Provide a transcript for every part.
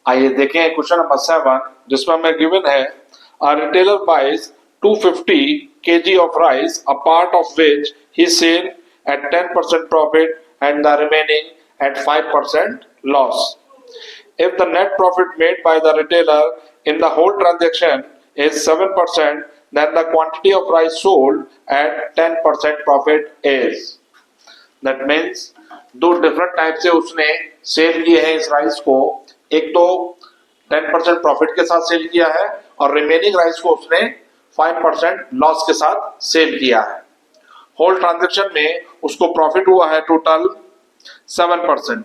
आइए देखें question number 7 जिसमें हमें गिवन है a retailer buys 250 kg of rice, a part of which he sell at 10% profit and the remaining at 5% loss. If the net profit made by the retailer in the whole transaction is 7%, then the quantity of rice sold at 10% profit is. That means दो different type से उसने cell किए हैं इस rice को। एक तो 10% profit के साथ सेल किया है और रिमेनिंग राइस को उसने 5% लॉस के साथ सेल किया है। होल ट्रांजैक्शन में उसको प्रॉफिट हुआ है टोटल 7%।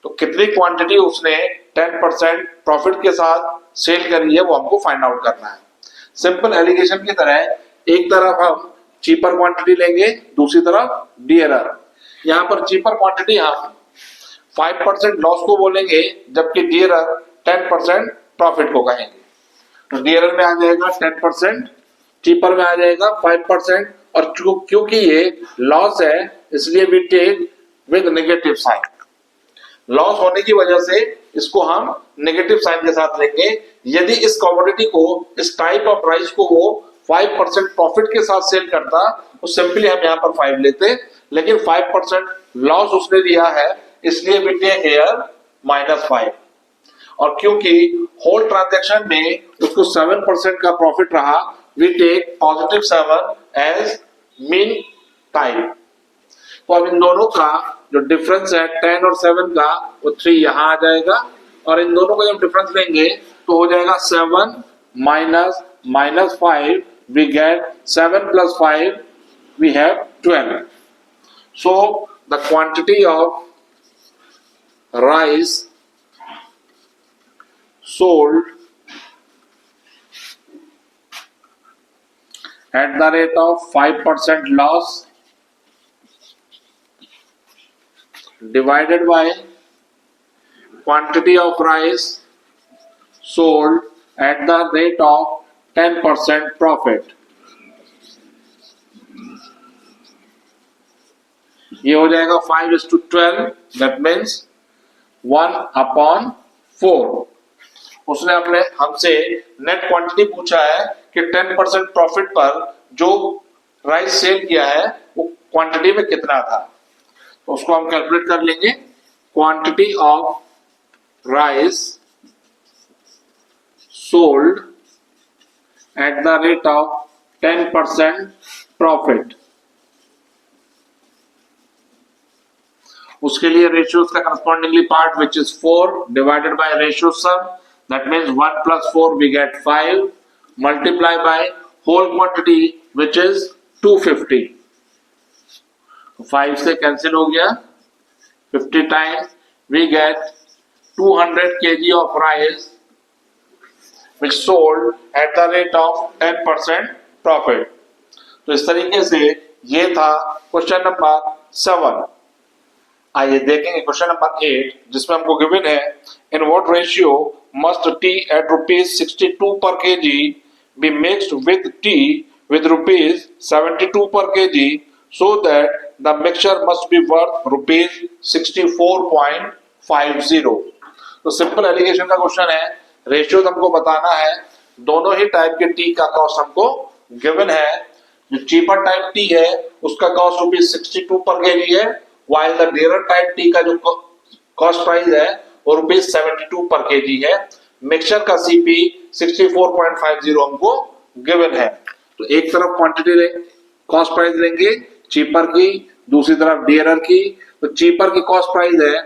तो कितनी क्वांटिटी उसने 10% प्रॉफिट के साथ सेल करी है वो हमको फाइंड आउट करना है। सिंपल एलिगेशन की तरह एक तरफ हम चीपर क्वांटिटी लेंगे, दूसरी तरफ डियरर। यहाँ पर चीपर क्वांटिटी हम 5% लॉस को बोलेंगे जबकि डियरर 10% प्रॉफिट को कहेंगे। तो डियरर में आ जाएगा 10%, चीपर में आ जाएगा 5%। और क्योंकि ये लॉस है इसलिए we take with negative sign. Loss होने की वजह से इसको हम नेगेटिव साइन के साथ लेंगे। यदि इस कमोडिटी को, इस टाइप ऑफ राइस को वो 5% प्रॉफिट के साथ सेल करता तो सिंपली हम यहाँ पर 5 लेते, लेकिन 5% लॉस उसने दिया है इसलिए वी टेक हियर -5। और क्योंकि होल ट्रांजैक्शन में उसको 7% का प्रॉफिट रहा, we take +7 as mean type. तो अब इन दोनों का जो डिफरेंस है 10 और 7 का वो 3 यहाँ आ जाएगा और इन दोनों का जब डिफरेंस लेंगे तो हो जाएगा 7 - -5 we get 7 + 5 we have 12. So the quantity of rice sold at the rate of 5% loss divided by quantity of rice sold at the rate of 10% profit, ये हो जाएगा 5:12। That means 1/4। उसने हमसे नेट क्वांटिटी पूछा है कि 10% प्रॉफिट पर जो राइस सेल किया है वो क्वांटिटी में कितना था। तो उसको हम कैलकुलेट कर लेंगे। Quantity of rice sold at the rate of 10% profit, उसके लिए रेशियोज का correspondingly part which is 4 divided by ratio sum. That means 1 + 4 we get 5 multiply by whole quantity which is 250। 5 से कैंसिल हो गया, 50 times we get 200 kg of rice which sold at the rate of 10% profit। तो इस तरीके से ये था question number 7। आइए देखेंगे क्वेश्चन नंबर 8 जिसमें हमको गिवन है in what ratio must tea at ₹62 per kg be mixed with tea with ₹72 per kg so that the mixture must be worth ₹64.50। तो सिंपल एलिगेशन का क्वेश्चन है, रेशियो हमको बताना है। दोनों ही टाइप के टी का कॉस्ट हमको गिवन है। जो चीपर टाइप टी है उसका कॉस्ट ₹62 पर kg है, while the dearer type T का जो कॉस्ट प्राइस है वो ₹72 पर kg है। मिक्सचर का सीपी 64.50 हमको गिवन है। तो एक तरफ क्वांटिटी कॉस्ट प्राइस लेंगे चीपर की, दूसरी तरफ डियरर की। तो चीपर की कॉस्ट प्राइस है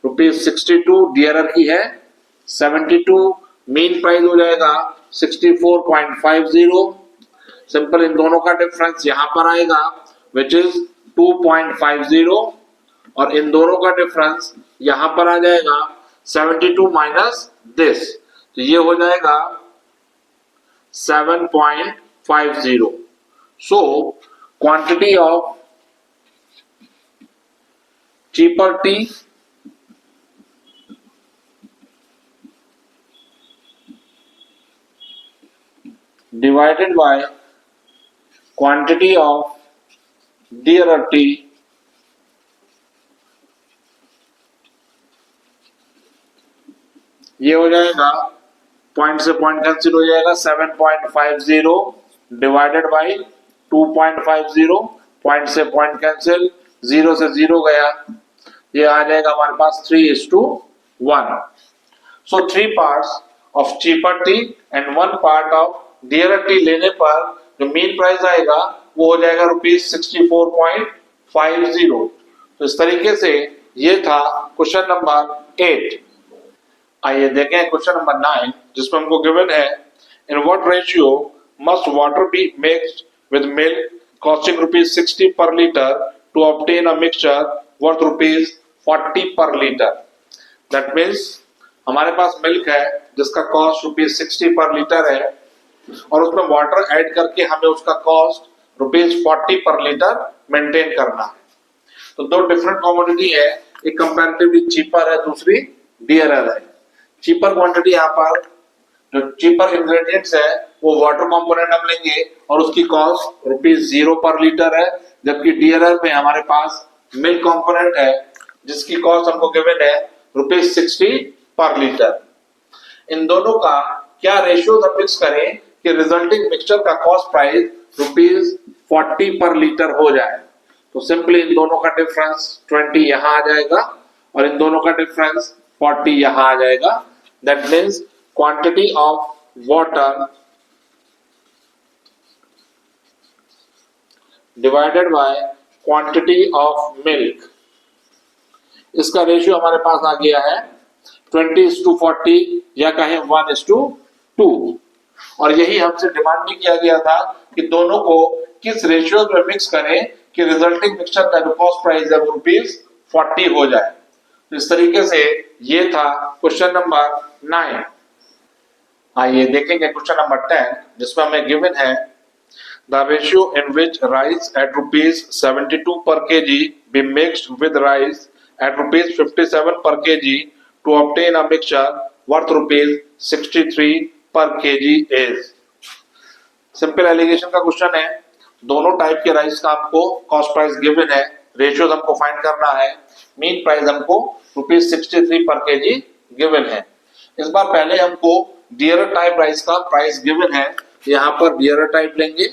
₹62, डियरर की है 72, मीन प्राइस हो जाएगा 64.50। सिंपल इन दोनों का डिफरेंस यहां पर आएगा विच इज 2.50 और इन दोनों का डिफरेंस यहां पर आ जाएगा 72 माइनस दिस, तो ये हो जाएगा 7.50। So quantity of cheaper T divided by quantity of dearer tea ये हो जाएगा, पॉइंट से पॉइंट कैंसिल हो जाएगा, 7.50 डिवाइडेड बाई 2.50, पॉइंट से पॉइंट कैंसिल, जीरो से जीरो गया, ये आ जाएगा हमारे पास 3:1। सो 3 parts of cheaper T and 1 part of dearer T लेने पर जो मीन प्राइस आएगा वो हो जाएगा ₹64.50। तो इस तरीके से ये था क्वेश्चन नंबर 8। आइए देखें क्वेश्चन नंबर 9, जिसमें हमको गिवन है in what ratio must water be mixed with milk costing ₹60 per litre to obtain a mixture worth ₹40 per litre. That means हमारे पास मिल्क है जिसका कॉस्ट ₹60 पर लीटर है और उसमें वाटर ऐड करके हमें उसका कॉस्ट ₹40 पर लीटर मेंटेन करना है। तो दो डिफरेंट कमोडिटी है, एक कंपैरेटिवली चीपर है, दूसरी डियरर है। चीपर क्वांटिटी यहाँ पर जो चीपर इंग्रेडिएंट्स है वो वाटर कंपोनेंट हम लेंगे और उसकी कॉस्ट ₹0 पर लीटर है, जबकि डियरर में हमारे पास मिल्क कंपोनेंट है जिसकी कॉस्ट हमको गिवन है ₹60 पर लीटर। इन दोनों का क्या रेशियो हम मिक्स करें कि रिजल्टिंग मिक्सचर का कॉस्ट प्राइस ₹40 पर लीटर हो जाए। तो सिंपली इन दोनों का डिफरेंस 20 यहां आ जाएगा और इन दोनों का डिफरेंस 40 यहां आ जाएगा। That means quantity of water divided by quantity of milk, इसका रेशियो हमारे पास आ गया है 20:40 या कहें 1:2। और यही हमसे डिमांड भी किया गया था कि दोनों को किस रेशियो में मिक्स करें कि रिजल्टिंग मिक्सचर का जो कॉस्ट प्राइस है वो ₹40 हो जाए। तो इस तरीके से ये था क्वेश्चन नंबर 9। आइए देखेंगे क्वेश्चन नंबर 10, जिसमें हमें गिवन है the ratio in which rice at ₹72 per kg be mixed with rice at ₹57 per kg to obtain a mixture worth ₹63 per kg is। Simple alligation का क्वेश्चन है, दोनों type के rice का हमको cost price given है, ratio हमको find करना है, मीन प्राइस हमको ₹63 पर kg गिवन है। इस बार पहले हमको डियरर टाइप राइस का प्राइस गिवन है, यहाँ पर डियरर टाइप लेंगे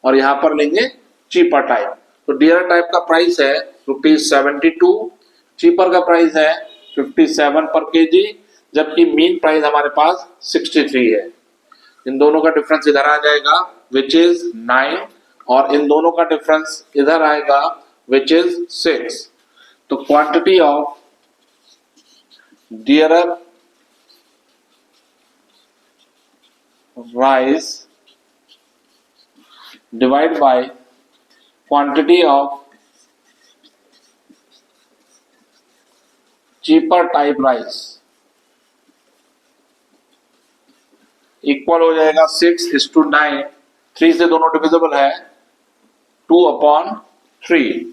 और यहाँ पर लेंगे चीपर टाइप। तो डियरर टाइप का प्राइस है ₹72, चीपर का प्राइस है 57 पर kg, जबकि मीन प्राइस हमारे पास 63 है। इन दोनों का डिफरेंस इधर आ जाएगा विच इज 9 और इन दोनों का डिफरेंस इधर आएगा विच इज 6। तो quantity of dearer rice divide by quantity of cheaper type rice equal हो जाएगा 6:9। 3 से दोनों डिविजिबल है, 2/3।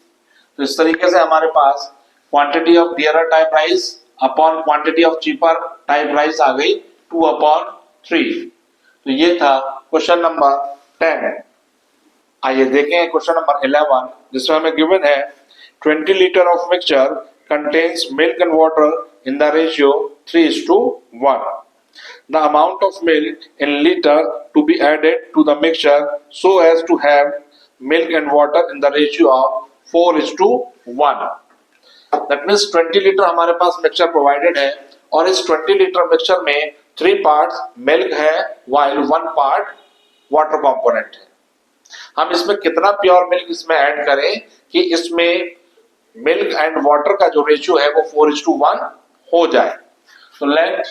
तो इस तरीके से हमारे पास quantity of dearer type rice upon quantity of cheaper type rice आ गई 2/3। तो ये था क्वेश्चन नंबर 10। आइए देखें क्वेश्चन नंबर 11, जिसमें हमें गिवन है 20 litre of mixture contains milk and water in the ratio 3:1. The amount of milk in liter to be added to the mixture so as to have milk and water in the ratio of 4:1. That means 20 litre हमारे पास mixture provided है और इस 20 litre mixture में 3 parts milk है while 1 part water component है। हम इसमें कितना प्योर मिल्क इसमें ऐड करें कि इसमें मिल्क एंड वाटर का जो रेशियो है वो 4:1 हो जाए। तो let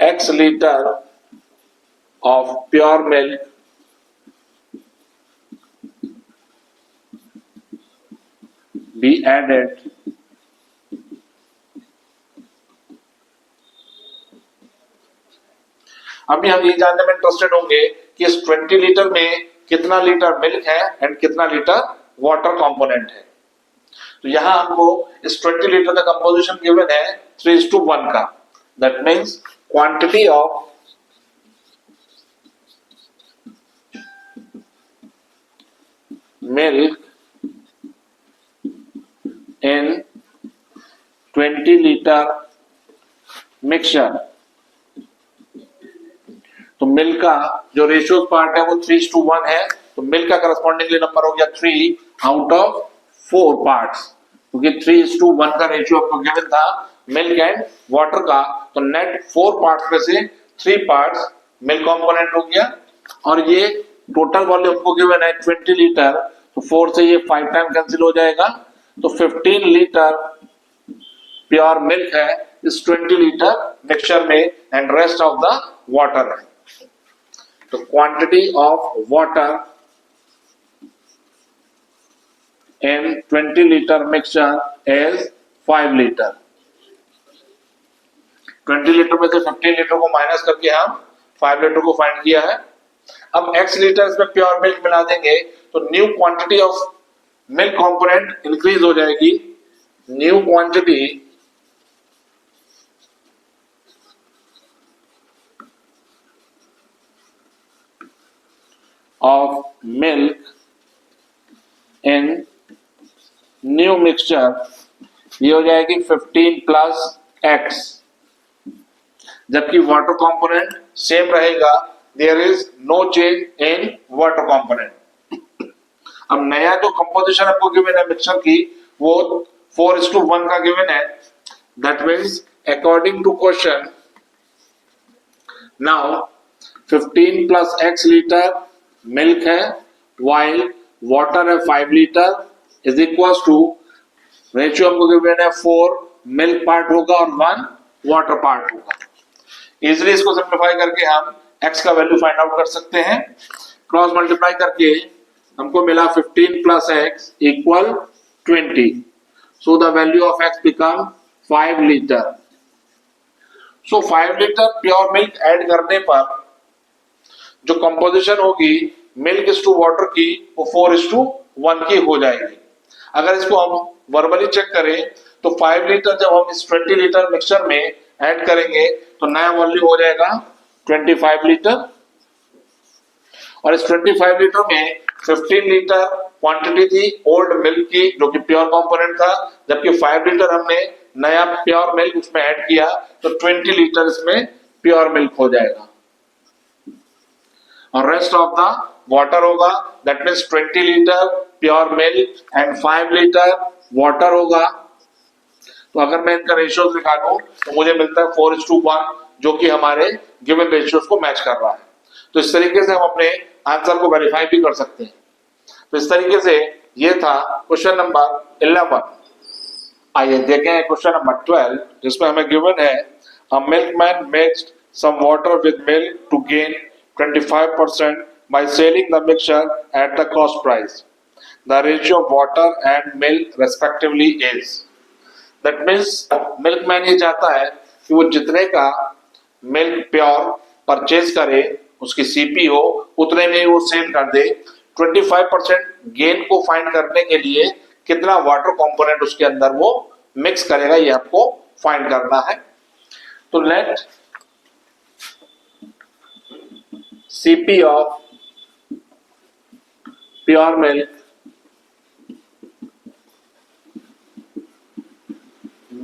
x litre of pure milk be added अभी हम ये जानने में इंटरेस्टेड होंगे कि इस 20 लीटर में कितना लीटर मिल्क है एंड कितना लीटर वाटर कंपोनेंट है। तो यहां हमको इस 20 लीटर का कंपोजिशन गिवन है 3:1 का। That means quantity of milk in 20 litre mixture, तो मिल्क का जो रेशियो पार्ट है वो 3:1 है, तो मिल्क का करस्पॉन्डिंगली नंबर हो गया 3 आउट ऑफ 4 पार्ट्स, क्योंकि 3:1 का रेशियो आपको गिवन था मिल्क एंड वाटर का, तो नेट 4 पार्ट्स में से 3 पार्ट्स मिल्क कंपोनेंट हो गया, और ये टोटल वॉल्यूम आपको गिवन है 20 लीटर, तो 4 से ये 5 टाइम कैंसिल हो जाएगा, तो 15 लीटर प्योर मिल्क है इस 20 लीटर मिक्सचर में, and rest of the water है। तो quantity of water in 20 liter mixture is 5 litre. 20 litre में से 15 लीटर को माइनस करके हम 5 लीटर को फाइंड किया है। अब x लीटर इसमें प्योर मिल्क मिला देंगे तो new quantity of milk component increase हो जाएगी। New quantity of milk in new mixture ये हो जाएगी 15 प्लस x, जबकि वाटर कंपोनेंट सेम रहेगा, there is no change in water component. अब नया जो कंपोजिशन आपको गिवन है मिक्सचर की वो 4:1 का गिवन है, that means according to question now 15 plus x litre milk है वाइल वाटर है 5 litre is equal to ratio हमको गिवन है 4 मिल्क पार्ट होगा और 1 वाटर पार्ट होगा। इजिली इसको सिंप्लीफाई करके हम x का वैल्यू फाइंड आउट कर सकते हैं। क्रॉस मल्टीप्लाई करके हमको मिला 15 plus x equal 20, so the value of x become 5 litre. So 5 litre pure milk add करने पर जो कंपोजिशन होगी मिल्क इज टू वाटर की वो 4:1 की हो जाएगी। अगर इसको हम वर्बली चेक करें तो 5 लीटर जब हम इस 20 लीटर मिक्सचर में ऐड करेंगे तो नया वॉल्यूम हो जाएगा 25 लीटर, और इस 25 लीटर में 15 लीटर क्वांटिटी थी ओल्ड मिल्क की जो कि प्योर कंपोनेंट था, जबकि 5 लीटर हमने नया प्योर मिल्क उसमें ऐड किया तो 20 लीटर इसमें प्योर मिल्क हो जाएगा, और रेस्ट ऑफ द वाटर होगा, that means 20 litre pure milk and 5 litre water होगा। तो अगर मैं इनका रेशियोज निकाल दूं तो मुझे मिलता है 4:1 जो कि हमारे गिवन रेशियोज को मैच कर रहा है। तो इस तरीके से हम अपने आंसर को वेरीफाई भी कर सकते हैं। तो इस तरीके से ये था क्वेश्चन नंबर 11। आइए देखें क्वेश्चन नंबर 12 जिसमें हमें गिवन है a milkman mixed some water with milk to gain 25% by selling the mixture at the cost price. The ratio of water and milk respectively is. That means milkman ये चाहता है कि वो जितने का मिल्क प्योर परचेज करे उसकी CP हो उतने में वो सेल कर दे। 25% गेन को फाइंड करने के लिए कितना वाटर कंपोनेंट उसके अंदर वो मिक्स करेगा ये आपको फाइंड करना है। तो late CP of pure milk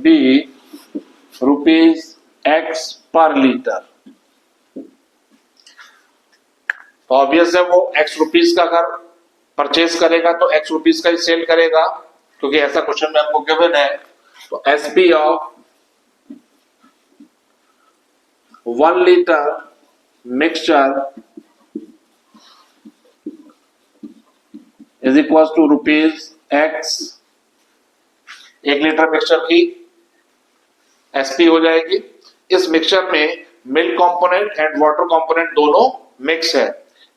be rupees X per liter। तो ऑब्वियस है वो X रुपीज का अगर परचेज करेगा तो X रुपीज का ही सेल करेगा, क्योंकि ऐसा क्वेश्चन में आपको गिवन है। तो SP of 1 litre mixture is equal to rupees X। 1 litre mixture की SP हो जाएगी। इस मिक्सचर में milk component and water component दोनों मिक्स है,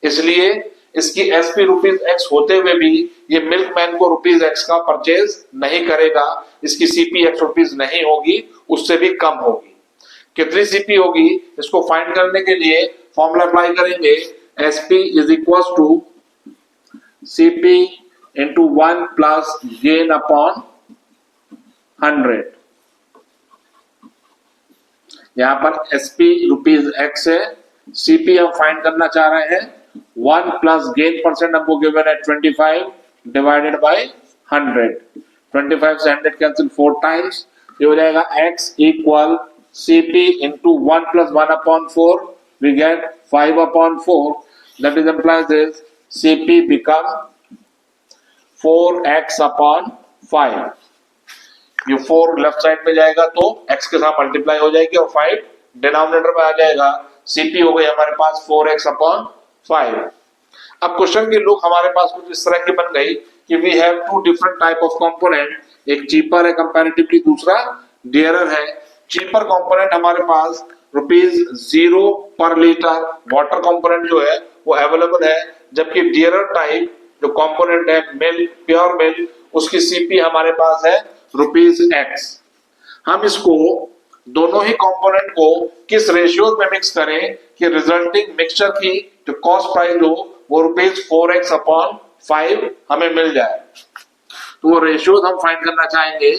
इसलिए इसकी SP रुपीज X होते हुए भी ये मिल्कमैन को रुपीज X का परचेज नहीं करेगा, इसकी CP X रुपीज नहीं होगी, उससे भी कम होगी। कितनी CP होगी इसको फाइंड करने के लिए फॉर्मूला अप्लाई करेंगे। SP is equal to CP into 1 plus gain upon 100। यहां पर SP रुपीज X है, CP हम फाइंड करना चाह रहे हैं 1 प्लस गेन परसेंट हमको गिवन है 25 डिवाइडेड बाय 100। 25 से 100 कैंसिल 4 टाइम्स, ये हो जाएगा x equal Cp into 1 plus 1/4 we get 5/4 that is implies this Cp become 4x/5। ये 4 लेफ्ट साइड में जाएगा तो x के साथ मल्टीप्लाई हो जाएगी और 5 डिनोमिनेटर में आ जाएगा। Cp हो गई हमारे पास 4x/5। अब क्वेश्चन की लुक हमारे पास कुछ इस तरह की बन गई कि we have two different type of component, एक चीपर है कंपैरेटिवली, दूसरा डियरर है। चीपर कंपोनेंट हमारे पास ₹0 पर लीटर वाटर कंपोनेंट जो है वो अवेलेबल है, जबकि डियरर टाइप जो कंपोनेंट है मिल्क, प्योर मिल्क, उसकी सीपी हमारे पास है ₹X। हम इसको दोनों ही कंपोनेंट को किस रेशियो में मिक्स करें कि रिजल्टिंग मिक्सचर की जो कॉस्ट प्राइस हो वो ₹4x/5 हमें मिल जाए। तो वो रेशियो हम फाइंड करना चाहेंगे।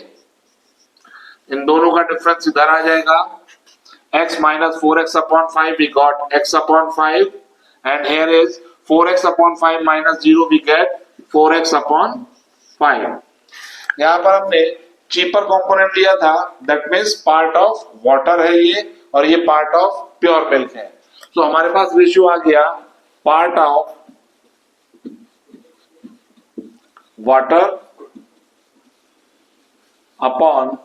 इन दोनों का डिफरेंस इधर आ जाएगा, x minus 4x/5 we got x/5 and here is 4x/5 minus 0 we get 4x/5। यहाँ पर हमने चीपर कंपोनेंट लिया था, that means part of water है ये और ये पार्ट ऑफ प्योर मिल्क है। तो हमारे पास रेशियो आ गया part of water upon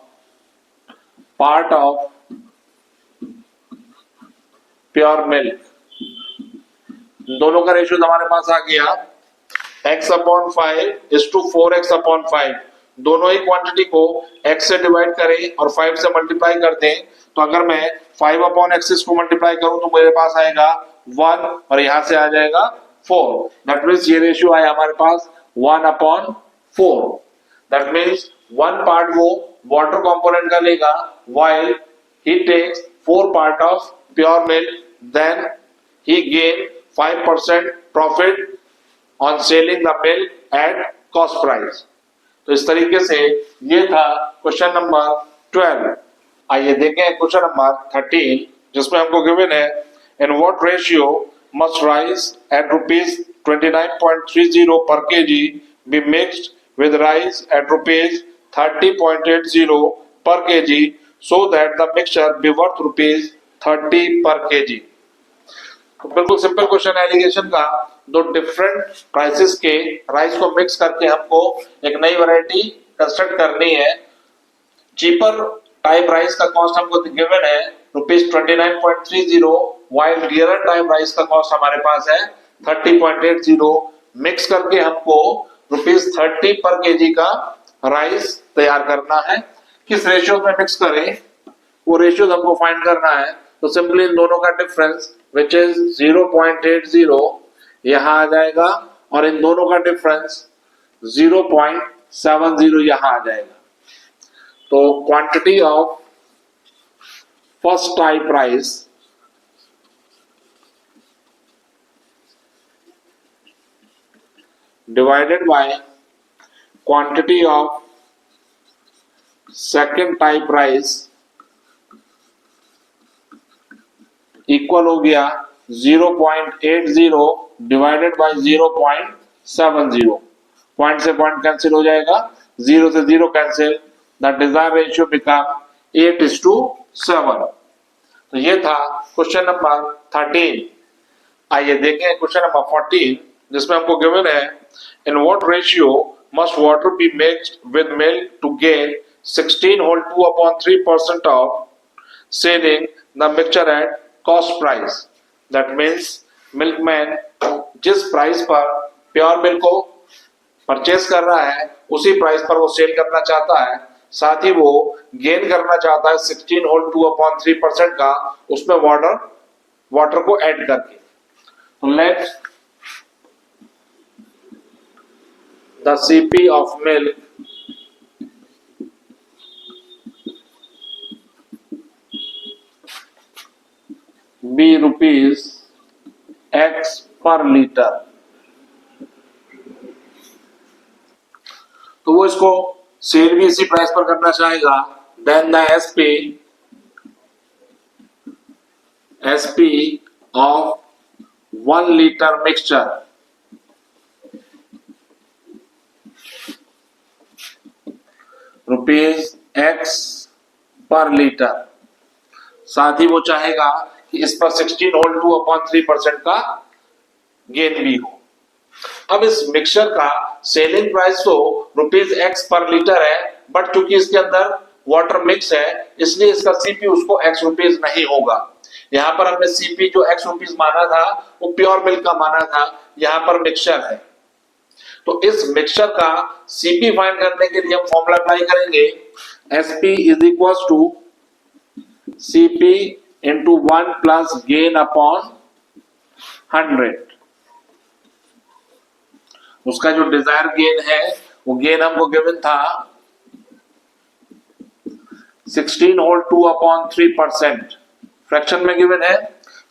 part of pure milk. दोनों का रेशियो हमारे पास आ गया x/5 is to 4x/5। दोनों ही क्वांटिटी को x से डिवाइड करें और 5 से मल्टीप्लाई कर दें, तो अगर मैं 5/x को मल्टीप्लाई करूं तो मेरे पास आएगा 1 और यहां से आ जाएगा 4। दैट मीन्स ये रेशियो आया हमारे पास 1/4। दैट मीन्स 1 पार्ट वो वाटर कंपोनेंट का लेगा while he takes 4 part of pure milk, then he gain 5% profit on selling the milk at cost price। तो इस तरीके से ये था क्वेश्चन नंबर 12। आइए देखें क्वेश्चन नंबर 13, जिसमें हमको गिवन है in what ratio must rice at ₹29.30 per kg be mixed with rice at ₹30.80 per kg so that the mixture be worth ₹30 per kg। तो बिल्कुल सिंपल क्वेश्चन है एलिगेशन का। दो डिफरेंट प्राइसेस के rice को मिक्स करके हमको एक नई वैरायटी कंस्ट्रक्ट करनी है। चीपर टाइप राइस का कॉस्ट हमको गिवन है ₹29.30, while डियरर टाइप राइस का कॉस्ट हमारे पास है 30.80। मिक्स करके हमको ₹30 पर केजी का राइस तैयार करना है। किस रेशियो में मिक्स करें वो रेशियो हमको फाइंड करना है। तो सिंपली इन दोनों का डिफरेंस विच इज 0.80 यहां आ जाएगा और इन दोनों का डिफरेंस 0.70 यहां आ जाएगा। तो quantity of first type rice divided by quantity of second type rice equal हो गया 0.80 डिवाइडेड बाय 0.70। पॉइंट से पॉइंट कैंसिल हो जाएगा, 0 से 0 cancel, the desired ratio become 8:7। तो ये था क्वेश्चन नंबर 13। आइए देखें क्वेश्चन नंबर 14, जिसमें हमको गिवन है in what ratio must water be mixed with milk to gain 16/2/3% of selling the mixture at cost price. That means milkman जिस price पर प्योर मिल्क को परचेज कर रहा है उसी प्राइस पर वो सेल करना चाहता है, साथ ही वो गेन करना चाहता है 16/2/3% का, उसमें वाटर को ऐड करके। तो let the CP of milk be ₹X per litre. तो वो इसको सेल भी इसी प्राइस पर करना चाहेगा। Then the SP of 1 litre mixture ₹X per litre. साथ ही वो चाहेगा कि इस पर 16 होल 2/3% का गेन भी हो। अब इस मिक्सचर का सेलिंग प्राइस तो ₹X पर लीटर है, बट चूंकि इसके अंदर वाटर मिक्स है इसलिए इसका सीपी उसको X रुपीज नहीं होगा। यहाँ पर हमने सीपी जो X रुपीज माना था वो प्योर मिल्क का माना था, यहाँ पर मिक्सचर है। तो इस मिक्सचर का सीपी फाइंड करने के लिए हम फॉर्मूला अप्लाई करेंगे, SP is equal to CP into 1 plus gain upon 100। उसका जो डिजायर गेन है वो गेन हमको गिवन था 16 होल 2/3%, फ्रैक्शन में गिवन है।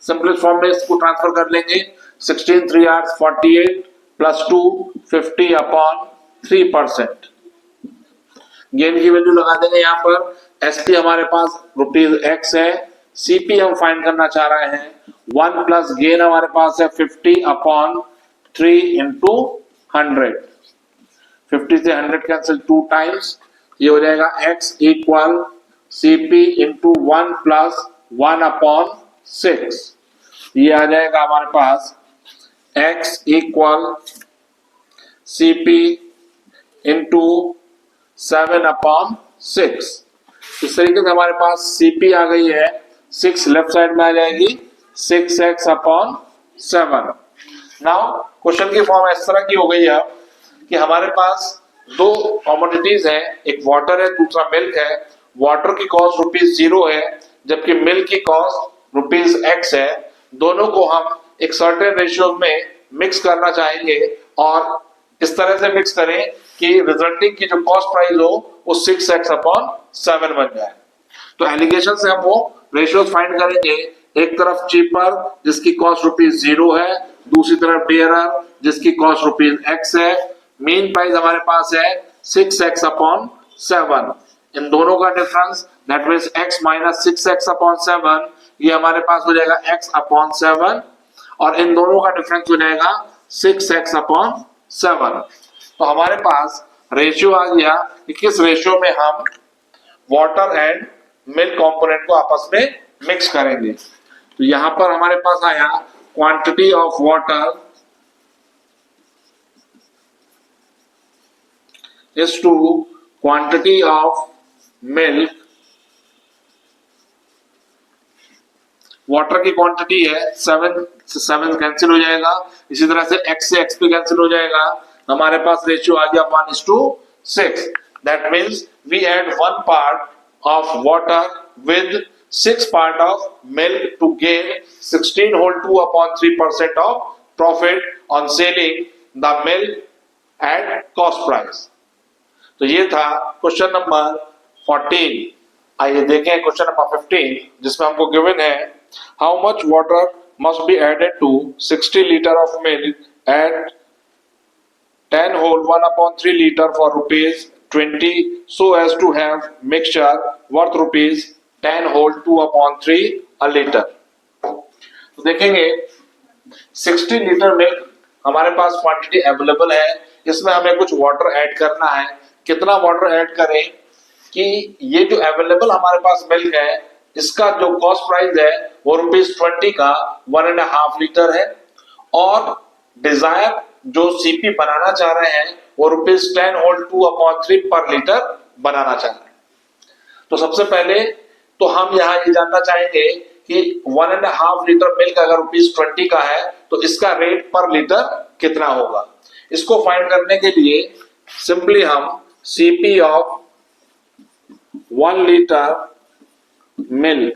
सिंपलेस्ट फॉर्म में इसको ट्रांसफर कर लेंगे, 16 3 आवर्स 48 प्लस 2 50/3%। गेन की वैल्यू लगा देंगे यहाँ पर। एसपी हमारे पास ₹X है, सीपी हम फाइंड करना चाह रहे हैं 1 प्लस गेन हमारे पास है 50/3 इंटू 100। 50 से 100 कैंसिल 2 टाइम्स, ये हो जाएगा X equal CP into 1 plus 1/6। ये आ जाएगा हमारे पास X इक्वल सीपी इंटू 7/6। इस तरीके से हमारे पास सीपी आ गई है, 6 लेफ्ट साइड में आ जाएगी 6x/7। नाउ क्वेश्चन की फॉर्म इस तरह की हो गई है कि हमारे पास दो कमोडिटीज हैं, एक वाटर है दूसरा मिल्क है। वाटर की कॉस्ट ₹0 है जबकि मिल्क की कॉस्ट ₹X है। दोनों को हम एक सर्टेन रेशियो में मिक्स करना चाहेंगे और इस तरह से मिक्स करें कि रिजल्टिंग की जो कॉस्ट प्राइस हो वो 6x/7 बन जाए। तो एलिगेशन से हम वो रेशियोज फाइंड करेंगे, एक तरफ चीपर जिसकी कॉस्ट ₹0 है, दूसरी तरफ डियरर जिसकी कॉस्ट ₹X है। मेन प्राइस हमारे पास है 6x/7। इन दोनों का difference that means x minus 6x/7, ये हमारे पास हो जाएगा x/7 और इन दोनों का डिफरेंस हो जाएगा 6x/7। तो हमारे पास रेशियो आ गया कि किस रेशियो में हम वाटर एंड मिल्क कंपोनेंट को आपस में मिक्स करेंगे। तो यहां पर हमारे पास आया quantity of water is to quantity of milk. Water की क्वांटिटी है 7 से 7 कैंसिल हो जाएगा, इसी तरह से x से x भी कैंसिल हो जाएगा। हमारे पास रेशियो आ गया 1:6। That means we add 1 part of water with 6 part of milk to gain 16 whole 2/3% of profit on selling the milk at cost price. तो ये था क्वेश्चन नंबर 14। आइए देखें क्वेश्चन नंबर 15 जिसमें हमको गिवन है how much water must be added to 60 liter of milk at 10 whole 1/3 liter for ₹20 so as to have mixture worth ₹10 whole 2/3 a liter। तो देखेंगे 60 लीटर मिल्क हमारे पास क्वांटिटी अवेलेबल है, इसमें हमें कुछ वाटर ऐड करना है। कितना वाटर ऐड करें कि ये जो अवेलेबल हमारे पास मिल्क है इसका जो कॉस्ट प्राइस है वो ₹20 का 1.5 लीटर है और डिजायर जो सीपी बनाना चाह रहे हैं वो ₹10 होल 2/3 पर लीटर बनाना चाह रहे हैं। तो सबसे पहले तो हम यहाँ ये जानना चाहेंगे कि 1.5 लीटर मिल्क अगर ₹20 का है तो इसका रेट पर लीटर कितना होगा। इसको फाइंड करने के लिए सिंपली हम CP of 1 litre milk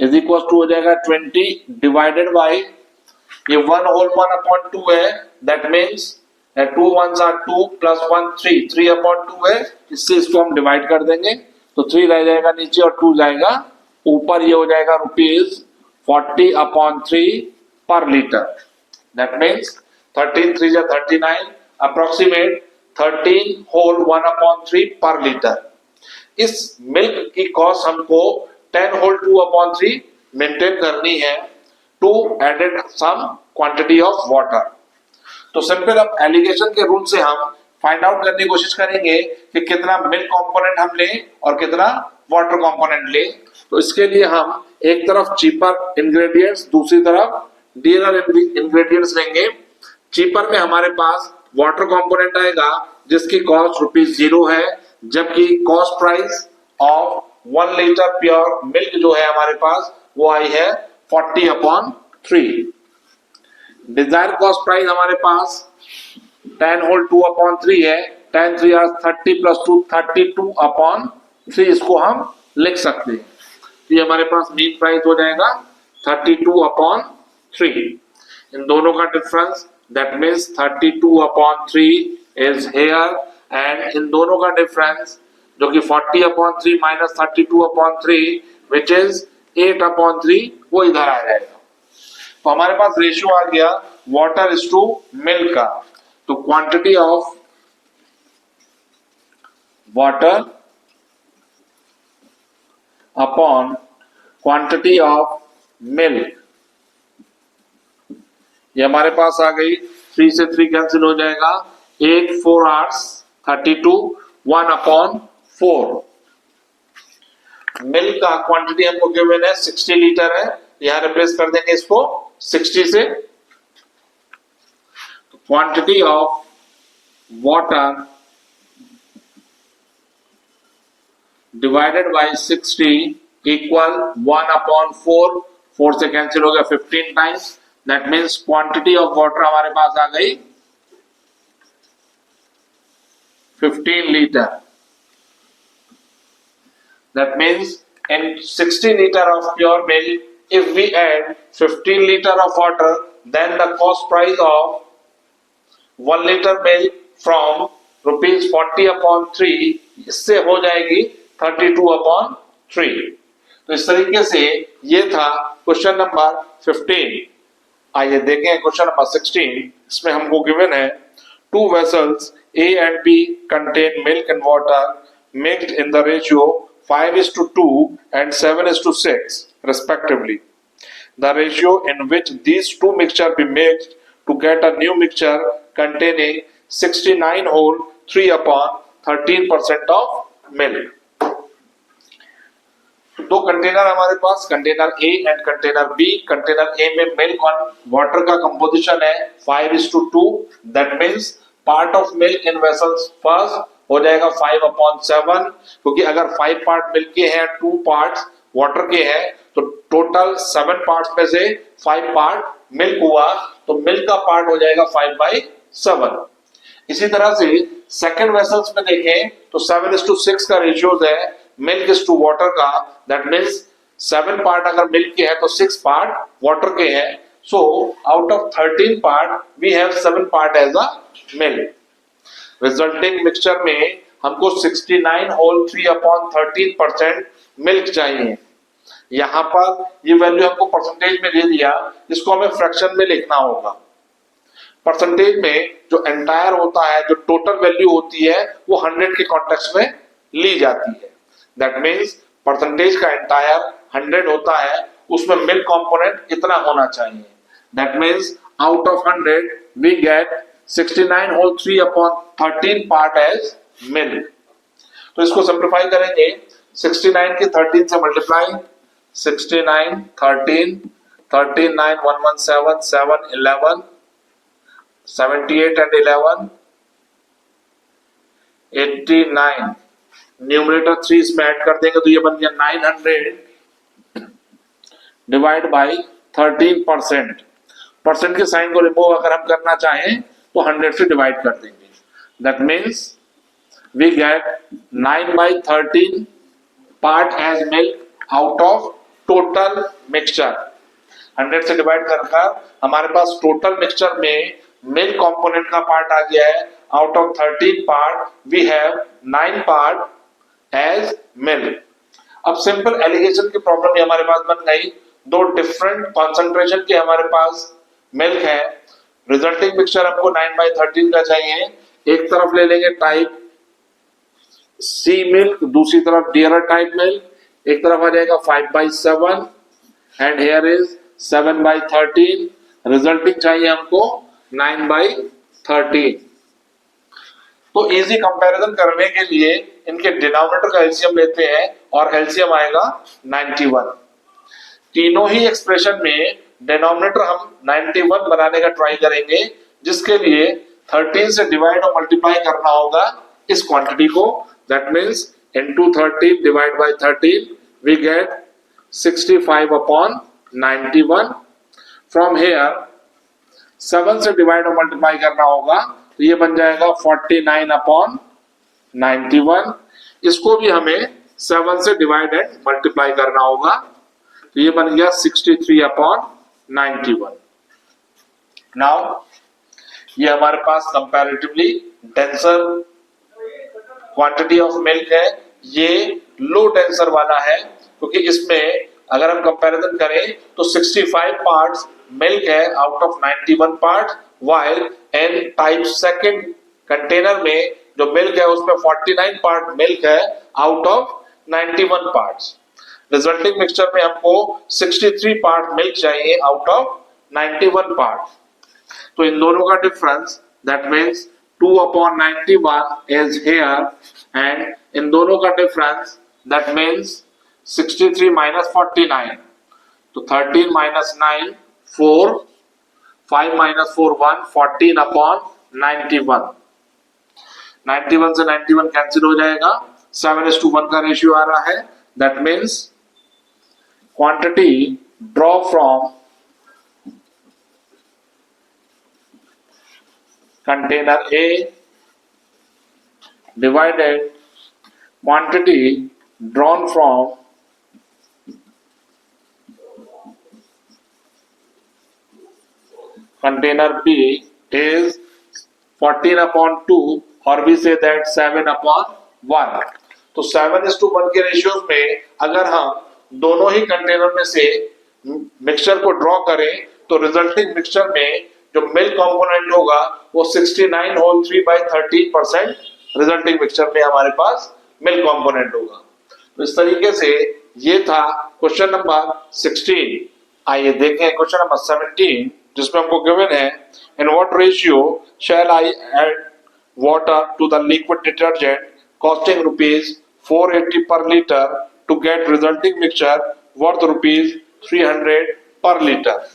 is equal to हो जाएगा 20 डिवाइडेड बाय ये 1 होल 1/2 है, that means 2 1s are 2 plus 1 3 3/2 है, इससे इसको हम डिवाइड कर देंगे तो 3 रह जाएगा नीचे और 2 जाएगा ऊपर, ये हो जाएगा ₹40/3 पर लीटर। दैट मीन्स 13 3 जा 39 अप्रोक्सीमेट 13 होल 1/3 पर लीटर। इस मिल्क की कॉस्ट हमको 10 होल 2/3 मेंटेन करनी है to added some quantity of water. तो सिंपल अब एलिगेशन के रूल से हम फाइंड आउट करने की कोशिश करेंगे कि कितना मिल्क कंपोनेंट हम लें और कितना वाटर कंपोनेंट ले, तो इसके लिए हम एक तरफ चीपर इंग्रेडिएंट्स, दूसरी तरफ डियरर इंग्रेडिएंट्स लेंगे। चीपर में हमारे पास वाटर कंपोनेंट आएगा जिसकी कॉस्ट ₹0 है, जबकि cost price of 1 litre pure milk जो है हमारे पास वो आई है 40/3। डिजायर कॉस्ट प्राइस हमारे पास 10 होल 2/3 है, 10 3 30 + 2 32/3 इसको हम लिख सकते हैं। ये हमारे पास मीन प्राइस हो जाएगा 32/3। इन दोनों का difference that means 32/3 is here, and in दोनों का डिफरेंस जो कि 40/3 माइनस 32/3 विच इज 8/3 वो इधर आ जाएगा। तो हमारे पास रेशियो आ गया वाटर इज टू मिल्क का। तो quantity of water upon quantity of milk, ये हमारे पास आ गई। 3 से 3 कैंसिल हो जाएगा, 8 4 hours 32 1/4। मिल्क का क्वांटिटी हमको गिवन है 60 लीटर है, यहां रिप्लेस कर देंगे इसको 60 से। Quantity of water divided by 60 equal 1/4। 4 से कैंसिल हो गया 15 times, that means quantity of water हमारे पास आ गई 15 litre. That means in 60 liter of pure milk, if we add 15 liter of water, then the cost price of 1 liter milk from ₹40/3 इससे हो जाएगी 32/3। तो इस तरीके से ये था क्वेश्चन नंबर 15। आइए देखें क्वेश्चन नंबर 16। इसमें हमको गिवन है 2 vessels A and B contain milk and water mixed in the ratio 5:2 and 7:6 respectively. The ratio in which these two mixtures be mixed to get a new mixture containing 69 whole 3/13% of milk. दो container हमारे पास, container A and container B। Container A में milk और water का composition है 5:2। That means part of milk in vessels first हो जाएगा 5/7, क्योंकि अगर 5 पार्ट मिल्क के हैं 2 पार्ट्स वाटर के हैं तो टोटल 7 पार्ट्स में से 5 पार्ट मिल्क हुआ, तो मिल्क का पार्ट हो जाएगा 5/7। इसी तरह से सेकंड वेसल्स में देखें तो 7:6 का रेशियोज है मिल्क इज टू वाटर का। दैट मीन्स 7 पार्ट अगर मिल्क के हैं तो 6 पार्ट वाटर के हैं। So out of 13 part we have 7 part as a milk. Resulting mixture में हमको 69 होल 3/13% मिल्क चाहिए। यहां पर ये वैल्यू हमको परसेंटेज में दे दिया, इसको हमें फ्रैक्शन में लिखना होगा। परसेंटेज में जो एंटायर होता है, जो टोटल वैल्यू होती है वो 100 के कॉन्टेक्स्ट में ली जाती है। दैट मीन्स परसेंटेज का एंटायर 100 होता है, उसमें मिल्क कंपोनेंट इतना होना चाहिए। That means out of 100 we get 69 whole 3/13 part as milk. तो इसको सिंप्लीफाई करेंगे, 69 की 13 से मल्टीप्लाई, 69 13 13 9 117 7 11 78 and 11 89। न्यूमरेटर 3 इसमें ऐड कर देंगे तो ये बन गया 900 डिवाइड बाई 13%। परसेंट के साइन को रिमूव अगर हम करना चाहें तो 100 से डिवाइड कर देंगे। That means we get 9/13 part as milk out of total mixture. 100 से डिवाइड कर हमारे पास टोटल मिक्सचर में मिल्क कंपोनेंट का पार्ट आ गया है। Out of 13 part we have 9 part as milk. अब सिंपल एलिगेशन की प्रॉब्लम हमारे पास बन गई। दो डिफरेंट कॉन्सेंट्रेशन के हमारे पास मिल्क है। रिजल्टिंग मिक्सचर हमको 9/13 का चाहिए। एक तरफ ले लेंगे टाइप सी मिल्क, दूसरी तरफ डियरर टाइप मिल्क। एक तरफ आ जाएगा 5/7 एंड हियर इज 7/13। रिजल्टिंग चाहिए हमको 9/13। तो इजी कंपैरिजन करने के लिए इनके डिनोमिनेटर का एलसीएम लेते हैं और एलसीएम आएगा 91। तीनों ही एक्सप्रेशन में डिनोमिनेटर हम 91 बनाने का ट्राई करेंगे, जिसके लिए 13 से डिवाइड और मल्टीप्लाई करना होगा इस क्वांटिटी को। That means into 13 divide by 13 we get 65 upon 91। From here 7 से डिवाइड और मल्टीप्लाई करना होगा तो ये बन जाएगा 49 अपॉन 91। इसको भी हमें 7 से डिवाइड एंड मल्टीप्लाई करना होगा तो ये बन गया 63 अपॉन 91। नाउ ये हमारे पास comparatively denser quantity of milk है, ये लो डेंसर वाला है क्योंकि इसमें अगर हम कंपैरिजन करें तो 65 पार्ट्स मिल्क है out of 91 parts, while in type second container में जो मिल्क है उसमें 49 पार्ट मिल्क है out of 91 parts. Resulting mixture में हमको 63 पार्ट मिल्क चाहिए आउट ऑफ 91 पार्ट। तो इन दोनों का difference that means 2 upon 91 is here, and इन दोनों का डिफरेंस दैट मीन्स 63 minus 49, तो 13 minus 9 4, 5 minus 4 1, 14 upon 91। 91 से 91 कैंसिल हो जाएगा, 7:1 का रेशियो आ रहा है। That means quantity draw from container A divided quantity drawn from container B is 14 upon 2, or we say that 7 upon 1। तो 7:1 के रेशियोज में अगर हम दोनों ही कंटेनर में से मिक्सचर को ड्रॉ करें तो रिजल्टिंग मिक्सचर में जो मिल्क कंपोनेंट होगा वो 69 होल 3/13% रिजल्टिंग मिक्सचर में हमारे पास मिल्क कंपोनेंट होगा। तो इस तरीके से ये था क्वेश्चन नंबर 16। आइए देखें क्वेश्चन नंबर 17 जिसमें हमको गिवन है in what ratio shall I add water to the liquid detergent costing ₹480 per litre to get resulting mixture worth ₹300 per litre.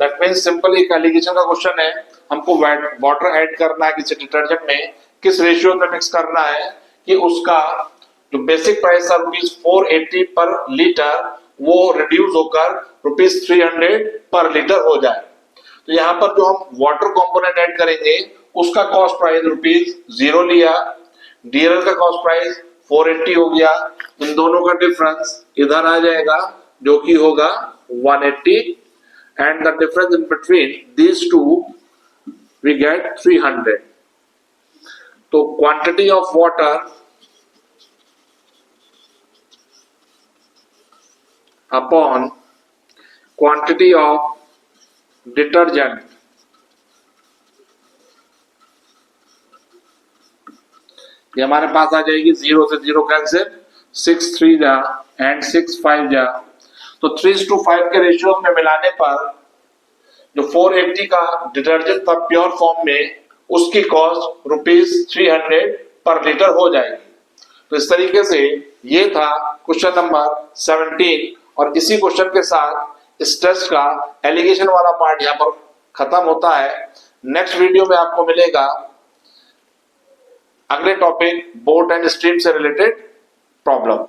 That means simple एक एलिगेशन का क्वेश्चन है, हमको water add करना है किसी डिटर्जेंट में, किस रेशियो में मिक्स करना है कि उसका जो बेसिक प्राइस था ₹480 पर लीटर वो रिड्यूस होकर ₹300 पर लीटर हो जाए। तो यहाँ पर जो हम वाटर कंपोनेंट ऐड करेंगे उसका कॉस्ट प्राइस ₹0 लिया, डीएलएल का कॉस्ट प्राइस 480 हो गया, इन दोनों का डिफरेंस इधर आ जाएगा जो कि होगा 180, and the difference in between these two we get 300। तो quantity of water upon quantity of detergent ये हमारे पास आ जाएगी 0 से 0 कैंसिल, 6 3 जा एंड 6 5 जा, तो 3:5 के रेशियो में मिलाने पर जो 480 का डिटर्जेंट था प्योर फॉर्म में उसकी कॉस्ट ₹300 पर लीटर हो जाएगी। तो इस तरीके से ये था क्वेश्चन नंबर 17 और इसी क्वेश्चन के साथ इस टेस्ट का एलिगेशन वाला पार्ट यहाँ पर खत्म होता है। नेक्स्ट वीडियो में आपको मिलेगा अगले टॉपिक बोट एंड स्ट्रीम से रिलेटेड प्रॉब्लम।